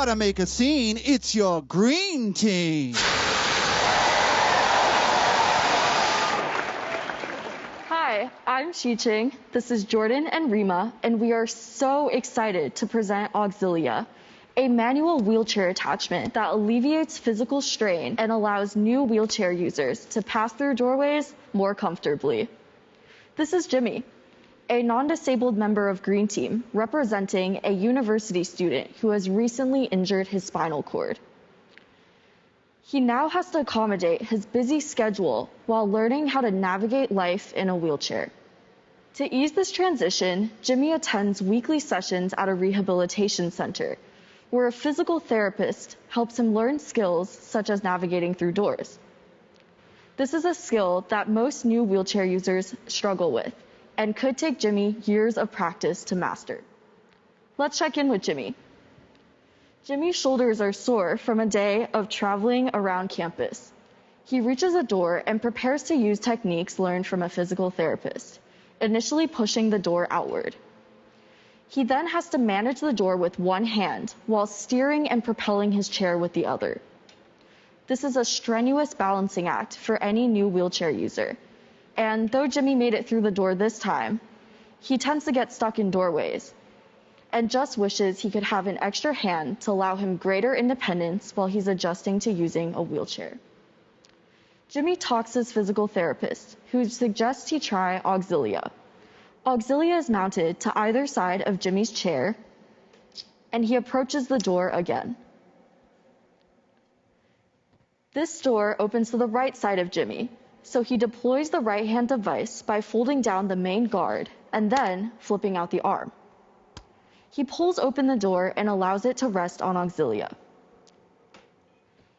gotta make a scene. It's your green team. Hi, I'm Shiching. This is Jordan and Rima, and we are so excited to present Auxilia, a manual wheelchair attachment that alleviates physical strain and allows new wheelchair users to pass through doorways more comfortably. This is Jimmy, a non-disabled member of Green Team representing a university student who has recently injured his spinal cord. He now has to accommodate his busy schedule while learning how to navigate life in a wheelchair. To ease this transition, Jimmy attends weekly sessions at a rehabilitation center, where a physical therapist helps him learn skills such as navigating through doors. This is a skill that most new wheelchair users struggle with and could take Jimmy years of practice to master. Let's check in with Jimmy. Jimmy's shoulders are sore from a day of traveling around campus. He reaches a door and prepares to use techniques learned from a physical therapist, initially pushing the door outward. He then has to manage the door with one hand while steering and propelling his chair with the other. This is a strenuous balancing act for any new wheelchair user. And though Jimmy made it through the door this time, he tends to get stuck in doorways and just wishes he could have an extra hand to allow him greater independence while he's adjusting to using a wheelchair. Jimmy talks to his physical therapist, who suggests he try Auxilia. Auxilia is mounted to either side of Jimmy's chair, and he approaches the door again. This door opens to the right side of Jimmy, so he deploys the right-hand device by folding down the main guard and then flipping out the arm. He pulls open the door and allows it to rest on Auxilia.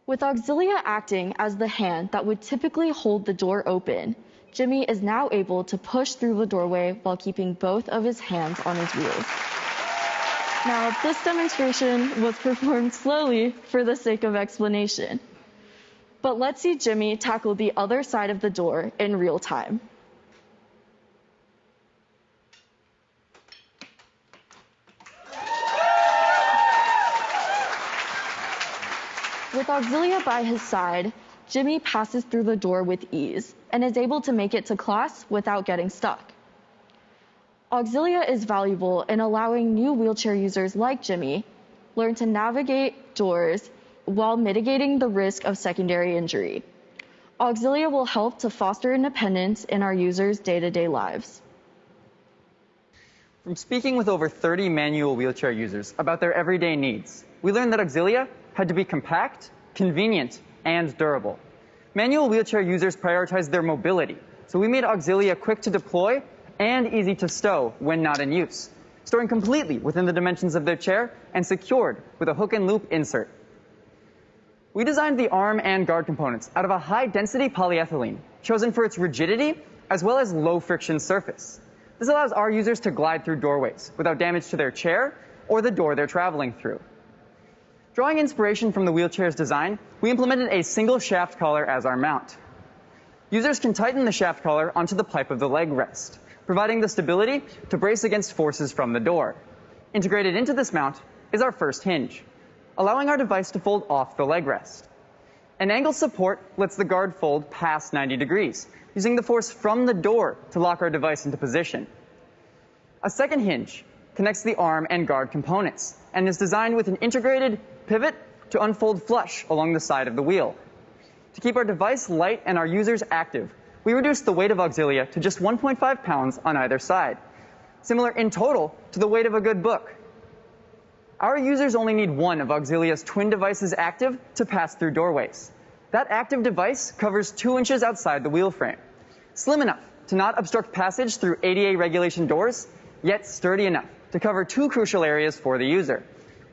With Auxilia acting as the hand that would typically hold the door open, Jimmy is now able to push through the doorway while keeping both of his hands on his wheels. Now, this demonstration was performed slowly for the sake of explanation. But let's see Jimmy tackle the other side of the door in real time. With Auxilia by his side, Jimmy passes through the door with ease and is able to make it to class without getting stuck. Auxilia is valuable in allowing new wheelchair users like Jimmy learn to navigate doors while mitigating the risk of secondary injury. Auxilia will help to foster independence in our users' day-to-day lives. From speaking with over 30 manual wheelchair users about their everyday needs, we learned that Auxilia had to be compact, convenient, and durable. Manual wheelchair users prioritize their mobility, so we made Auxilia quick to deploy and easy to stow when not in use, storing completely within the dimensions of their chair and secured with a hook and loop insert. We designed the arm and guard components out of a high-density polyethylene, chosen for its rigidity as well as low-friction surface. This allows our users to glide through doorways without damage to their chair or the door they're traveling through. Drawing inspiration from the wheelchair's design, we implemented a single shaft collar as our mount. Users can tighten the shaft collar onto the pipe of the leg rest, providing the stability to brace against forces from the door. Integrated into this mount is our first hinge, allowing our device to fold off the leg rest. An angle support lets the guard fold past 90 degrees, using the force from the door to lock our device into position. A second hinge connects the arm and guard components and is designed with an integrated pivot to unfold flush along the side of the wheel. To keep our device light and our users active, we reduced the weight of Auxilia to just 1.5 pounds on either side, similar in total to the weight of a good book. Our users only need one of Auxilia's twin devices active to pass through doorways. That active device covers 2 inches outside the wheel frame, slim enough to not obstruct passage through ADA regulation doors, yet sturdy enough to cover 2 crucial areas for the user: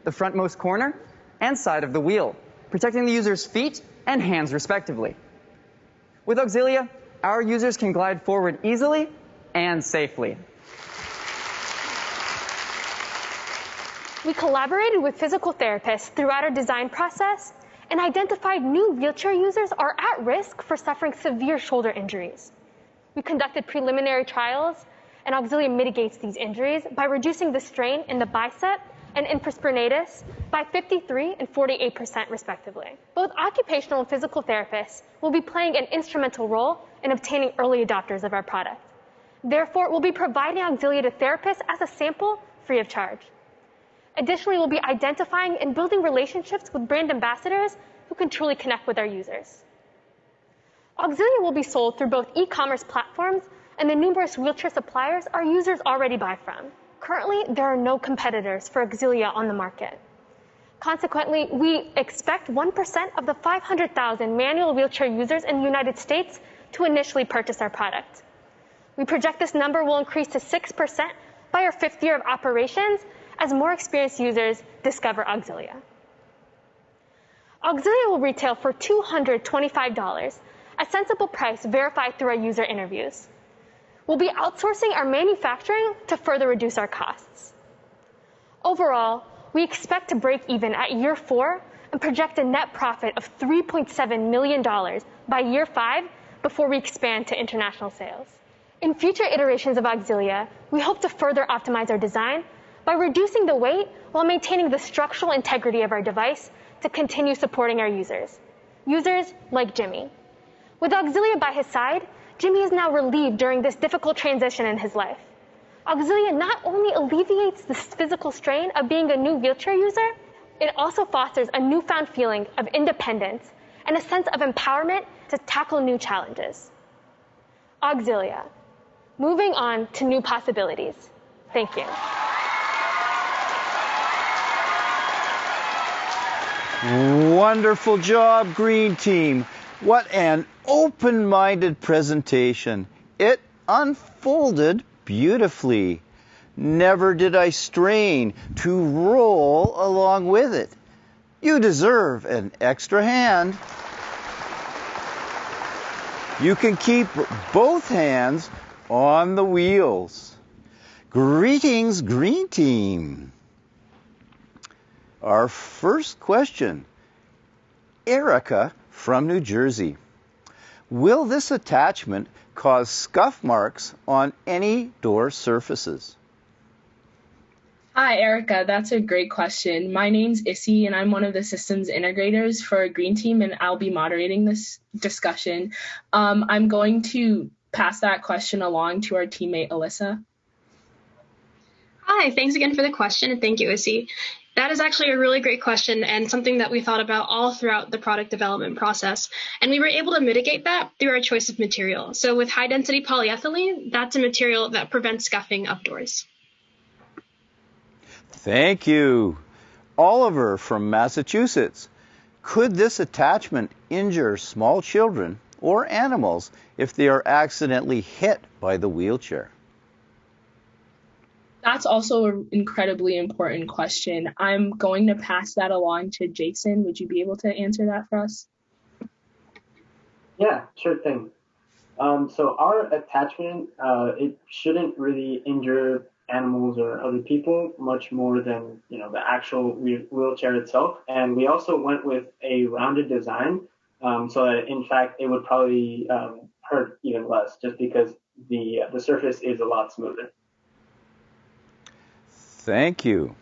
the frontmost corner and side of the wheel, protecting the user's feet and hands respectively. With Auxilia, our users can glide forward easily and safely. We collaborated with physical therapists throughout our design process and identified new wheelchair users are at risk for suffering severe shoulder injuries. We conducted preliminary trials, and Auxilia mitigates these injuries by reducing the strain in the bicep and infraspinatus by 53% and 48% respectively. Both occupational and physical therapists will be playing an instrumental role in obtaining early adopters of our product. Therefore, we'll be providing Auxilia to therapists as a sample free of charge. Additionally, we'll be identifying and building relationships with brand ambassadors who can truly connect with our users. Auxilia will be sold through both e-commerce platforms and the numerous wheelchair suppliers our users already buy from. Currently, there are no competitors for Auxilia on the market. Consequently, we expect 1% of the 500,000 manual wheelchair users in the United States to initially purchase our product. We project this number will increase to 6% by our 5th year of operations as more experienced users discover Auxilia. Auxilia will retail for $225, a sensible price verified through our user interviews. We'll be outsourcing our manufacturing to further reduce our costs. Overall, we expect to break even at year 4 and project a net profit of $3.7 million by year 5 before we expand to international sales. In future iterations of Auxilia, we hope to further optimize our design by reducing the weight while maintaining the structural integrity of our device to continue supporting our users. Users like Jimmy. With Auxilia by his side, Jimmy is now relieved during this difficult transition in his life. Auxilia not only alleviates the physical strain of being a new wheelchair user, it also fosters a newfound feeling of independence and a sense of empowerment to tackle new challenges. Auxilia, moving on to new possibilities. Thank you. Wonderful job, Green Team. What an open-minded presentation. It unfolded beautifully. Never did I strain to roll along with it. You deserve an extra hand. You can keep both hands on the wheels. Greetings, Green Team. Our first question, Erica from New Jersey. Will this attachment cause scuff marks on any door surfaces? Hi, Erica. That's a great question. My name's Issy, and I'm one of the systems integrators for Green Team, and I'll be moderating this discussion. I'm going to pass that question along to our teammate, Alyssa. Hi, thanks again for the question, and thank you, Issy. That is actually a really great question and something that we thought about all throughout the product development process. And we were able to mitigate that through our choice of material. So with high-density polyethylene, that's a material that prevents scuffing of doors. Thank you. Oliver from Massachusetts. Could this attachment injure small children or animals if they are accidentally hit by the wheelchair? That's also an incredibly important question. I'm going to pass that along to Jason. Would you be able to answer that for us? Yeah, sure thing. So our attachment, it shouldn't really injure animals or other people much more than the actual wheelchair itself. And we also went with a rounded design, so that in fact it would probably hurt even less, just because the surface is a lot smoother. Thank you.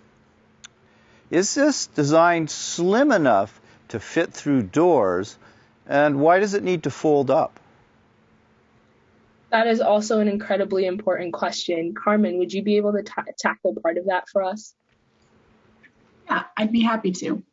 Is this design slim enough to fit through doors, and why does it need to fold up? That is also an incredibly important question. Carmen, would you be able to tackle part of that for us? Yeah, I'd be happy to.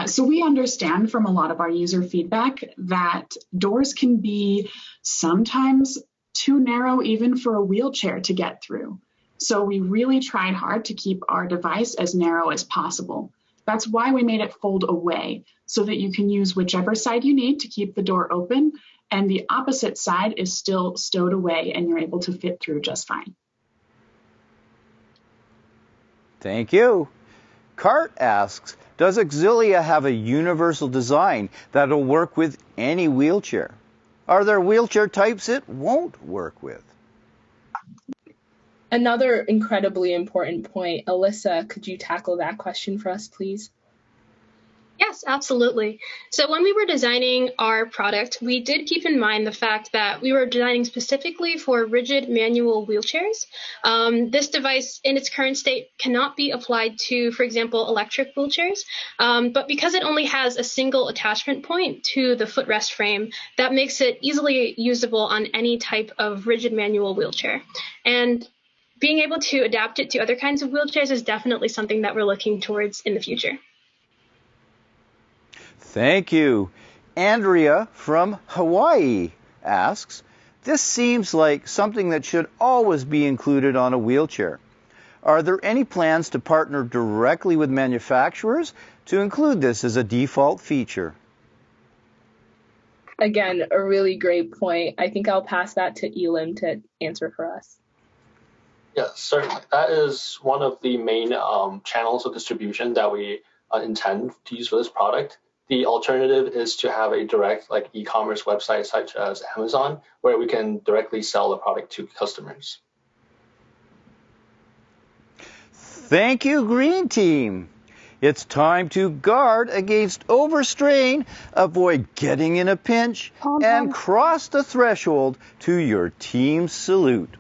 So we understand from a lot of our user feedback that doors can be sometimes too narrow even for a wheelchair to get through. So we really tried hard to keep our device as narrow as possible. That's why we made it fold away, so that you can use whichever side you need to keep the door open, and the opposite side is still stowed away and you're able to fit through just fine. Thank you. Cart asks, does Auxilia have a universal design that'll work with any wheelchair? Are there wheelchair types it won't work with? Another incredibly important point. Alyssa, could you tackle that question for us, please? Yeah, Yes, absolutely. So when we were designing our product, we did keep in mind the fact that we were designing specifically for rigid manual wheelchairs. This device in its current state cannot be applied to, for example, electric wheelchairs. But because it only has a single attachment point to the footrest frame, that makes it easily usable on any type of rigid manual wheelchair. And being able to adapt it to other kinds of wheelchairs is definitely something that we're looking towards in the future. Thank you. Andrea from Hawaii asks, this seems like something that should always be included on a wheelchair. Are there any plans to partner directly with manufacturers to include this as a default feature? Again, a really great point. I think I'll pass that to Elam to answer for us. Yeah, certainly. That is one of the main channels of distribution that we intend to use for this product. The alternative is to have a direct e-commerce website such as Amazon, where we can directly sell the product to customers. Thank you, Green Team. It's time to guard against overstrain, avoid getting in a pinch, and cross the threshold to your team's salute.